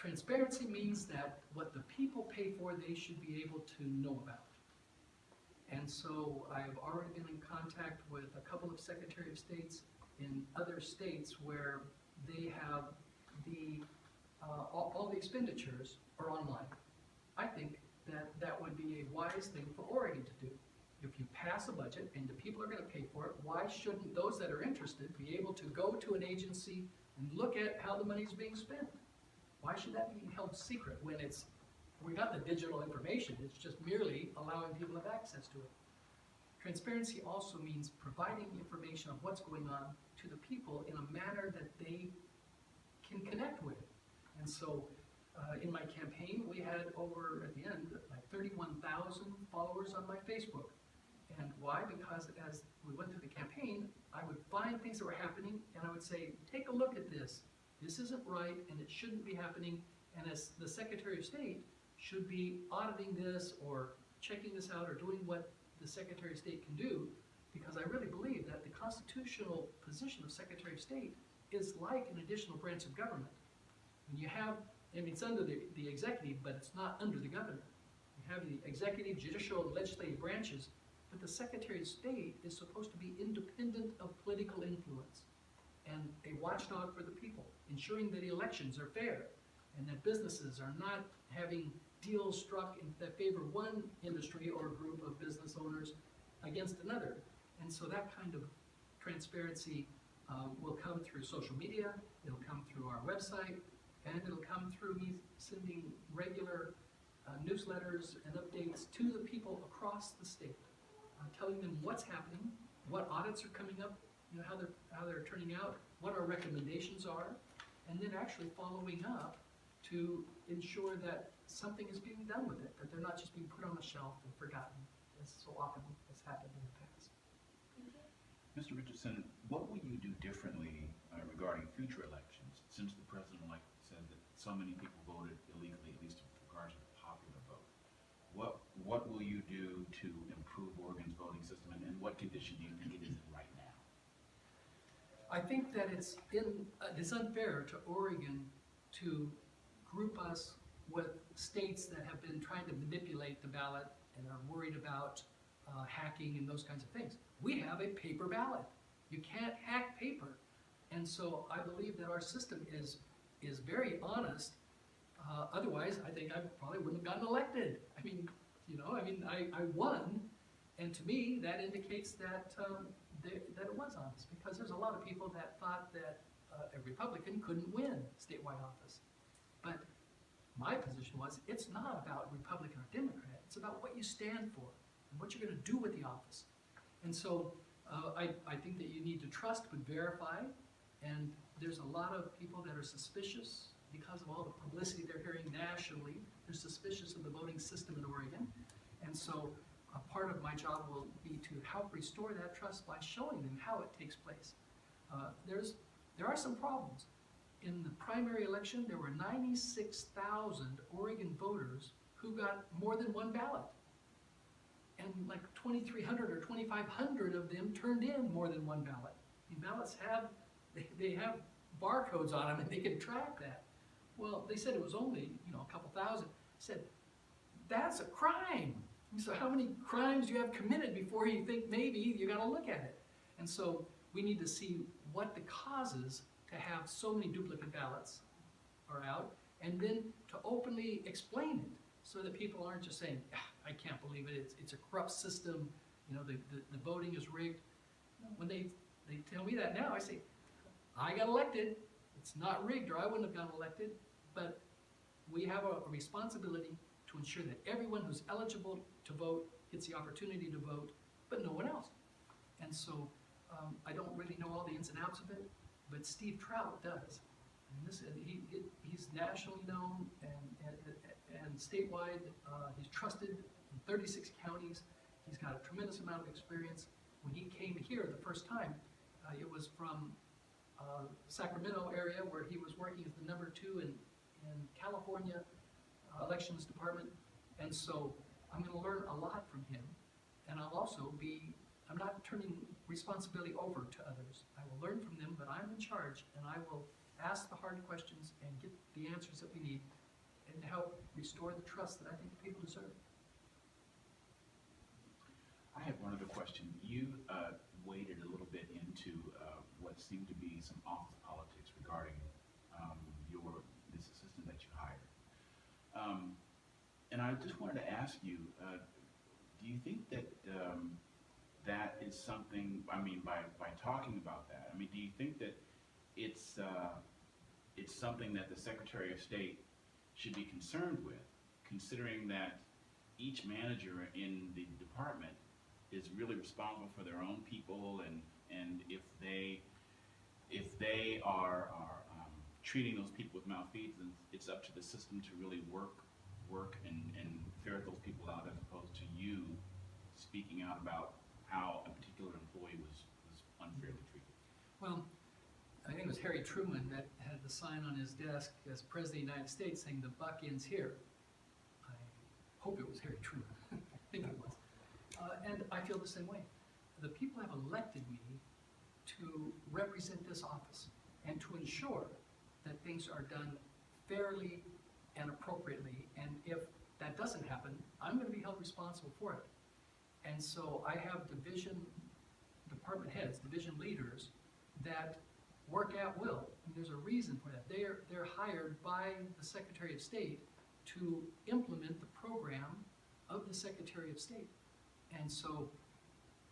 Transparency means that what the people pay for, they should be able to know about. And so I've already been in contact with a couple of Secretary of States in other states where they have all the expenditures are online. I think that that would be a wise thing for Oregon to do. If you pass a budget and the people are going to pay for it, why shouldn't those that are interested be able to go to an agency and look at how the money is being spent? Why should that be held secret when we got the digital information? It's just merely allowing people to have access to it. Transparency also means providing information of what's going on to the people in a manner that they can connect with. And so in my campaign, we had over, at the end, like 31,000 followers on my Facebook. And why? Because as we went through the campaign, I would find things that were happening and I would say, take a look at this. This isn't right and it shouldn't be happening. And as the Secretary of State should be auditing this or checking this out or doing what the Secretary of State can do, because I really believe that the constitutional position of Secretary of State is like an additional branch of government. When you have, I mean, it's under the executive, but it's not under the governor. You have the executive, judicial, and legislative branches, but the Secretary of State is supposed to be independent of political influence and a watchdog for the people, ensuring that elections are fair and that businesses are not having deals struck in that favor one industry or group of business owners against another. And so that kind of transparency will come through social media, it'll come through our website, and it'll come through me sending regular newsletters and updates to the people across the state, telling them what's happening, what audits are coming up, you know, how they're turning out, what our recommendations are, and then actually following up to ensure that something is being done with it, that they're not just being put on the shelf and forgotten, as so often has happened in the past. Mr. Richardson, what will you do differently regarding future elections, since the president-elect said that so many people voted illegally, at least with regards to the popular vote? What will you do to improve Oregon's voting system, and what condition do you think it is in right now? I think that it's unfair to Oregon to group us with states that have been trying to manipulate the ballot and are worried about hacking and those kinds of things. We have a paper ballot. You can't hack paper. And so I believe that our system is very honest. Otherwise, I think I probably wouldn't have gotten elected. I mean, you know, I won, and to me, that indicates that that it was honest, because there's a lot of people that thought that a Republican couldn't win statewide office. But my position was, it's not about Republican or Democrat, it's about what you stand for and what you're going to do with the office. And so I think that you need to trust but verify, and there's a lot of people that are suspicious because of all the publicity they're hearing nationally. They're suspicious of the voting system in Oregon, and so a part of my job will be to help restore that trust by showing them how it takes place. There are some problems. In the primary election, there were 96,000 Oregon voters who got more than one ballot. And like 2,300 or 2,500 of them turned in more than one ballot. The ballots they have barcodes on them and they can track that. Well, they said it was only, you know, a couple thousand. I said, that's a crime. So how many crimes do you have committed before you think maybe you got to look at it? And so we need to see what the causes to have so many duplicate ballots are out, and then to openly explain it so that people aren't just saying, I can't believe it, it's a corrupt system, you know, the voting is rigged. When they tell me that now, I say, I got elected, it's not rigged or I wouldn't have gotten elected, but we have a responsibility to ensure that everyone who's eligible to vote gets the opportunity to vote, but no one else. And so I don't really know all the ins and outs of it, but Steve Trout does. He's nationally known and statewide. He's trusted in 36 counties. He's got a tremendous amount of experience. When he came here the first time, it was from Sacramento area, where he was working as the #2 in California elections department. And so I'm going to learn a lot from him. And I'll also I'm not turning responsibility over to others. I will learn from them, but I'm in charge, and I will ask the hard questions and get the answers that we need and help restore the trust that I think the people deserve. I have one other question. You waded a little bit into what seemed to be some office politics regarding this assistant that you hired. And I just wanted to ask you, do you think that that is something, I mean, by talking about that, I mean, do you think that it's something that the Secretary of State should be concerned with, considering that each manager in the department is really responsible for their own people, and if they are treating those people with malfeasance, it's up to the system to really work and ferret those people out, as opposed to you speaking out about how a particular employee was unfairly treated. Well, I think it was Harry Truman that had the sign on his desk as President of the United States saying, "The buck ends here." I hope it was Harry Truman. I think it was. And I feel the same way. The people have elected me to represent this office and to ensure that things are done fairly and appropriately. And if that doesn't happen, I'm going to be held responsible for it. And so I have department heads, division leaders that work at will. And there's a reason for that. They're hired by the Secretary of State to implement the program of the Secretary of State. And so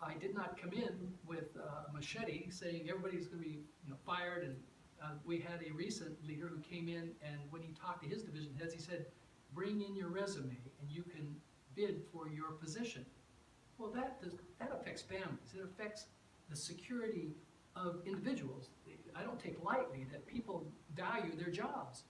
I did not come in with a machete saying everybody's going to be fired. And we had a recent leader who came in, and when he talked to his division heads, he said, "Bring in your resume and you can bid for your position." Well, that affects families. It affects the security of individuals. I don't take lightly that people value their jobs.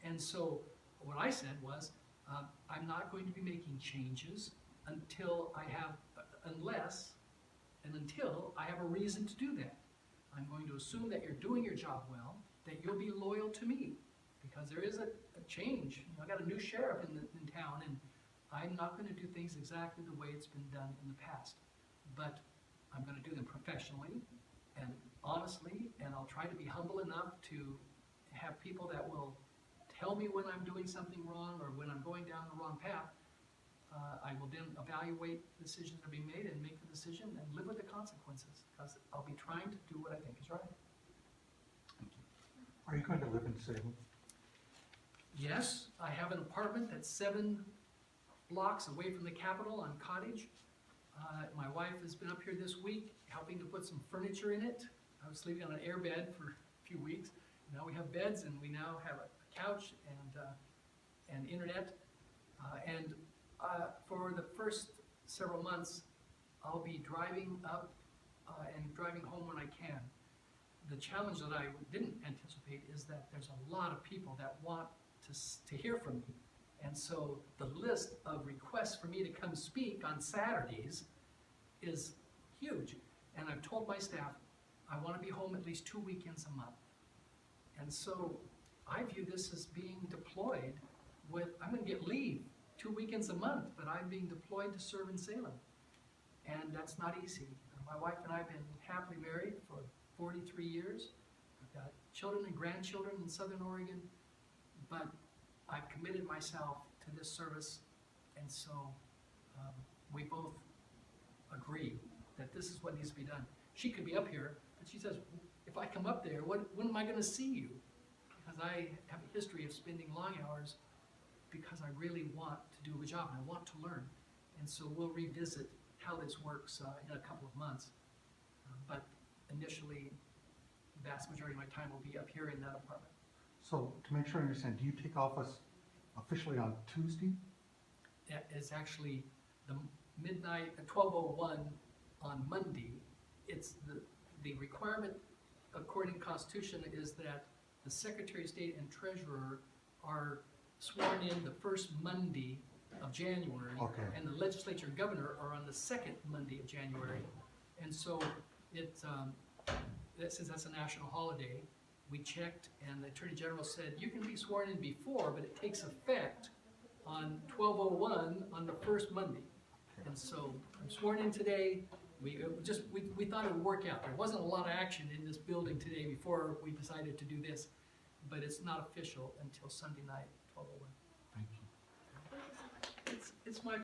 And so what I said was, I'm not going to be making changes until I have a reason to do that. I'm going to assume that you're doing your job well, that you'll be loyal to me, because there is a change. I got a new sheriff in town, and I'm not going to do things exactly the way it's been done in the past. But I'm going to do them professionally and honestly, and I'll try to be humble enough to have people that will tell me when I'm doing something wrong or when I'm going down the wrong path. I will then evaluate decisions that are being made and make the decision and live with the consequences, because I'll be trying to do what I think is right. Are you going to live in Salem? Yes, I have an apartment that's 7 blocks away from the Capitol on Cottage. My wife has been up here this week helping to put some furniture in it. I was sleeping on an airbed for a few weeks. Now we have beds, and we now have a couch and internet. For the first several months, I'll be driving up and driving home when I can. The challenge that I didn't anticipate is that there's a lot of people that want to hear from me. And so the list of requests for me to come speak on Saturdays is huge. And I've told my staff, I want to be home at least 2 weekends a month. And so I view this as being deployed with, I'm going to get leave 2 weekends a month, but I'm being deployed to serve in Salem. And that's not easy. My wife and I have been happily married for 43 years. I've got children and grandchildren in Southern Oregon, but I've committed myself to this service, and so we both agree that this is what needs to be done. She could be up here, but she says, if I come up there, when am I going to see you? Because I have a history of spending long hours because I really want to do a job and I want to learn. And so we'll revisit how this works in a couple of months. But initially, the vast majority of my time will be up here in that apartment. So, to make sure I understand, do you take office officially on Tuesday? It's actually the midnight, 12:01 on Monday. It's the requirement according to the Constitution is that the Secretary of State and Treasurer are sworn in the first Monday of January, Okay. and the legislature and governor are on the second Monday of January. And so since that's a national holiday, we checked, and the Attorney General said, you can be sworn in before, but it takes effect on 12:01 on the first Monday. And so I'm sworn in today. We thought it would work out. There wasn't a lot of action in this building today before we decided to do this. but it's not official until Sunday night, 12:01.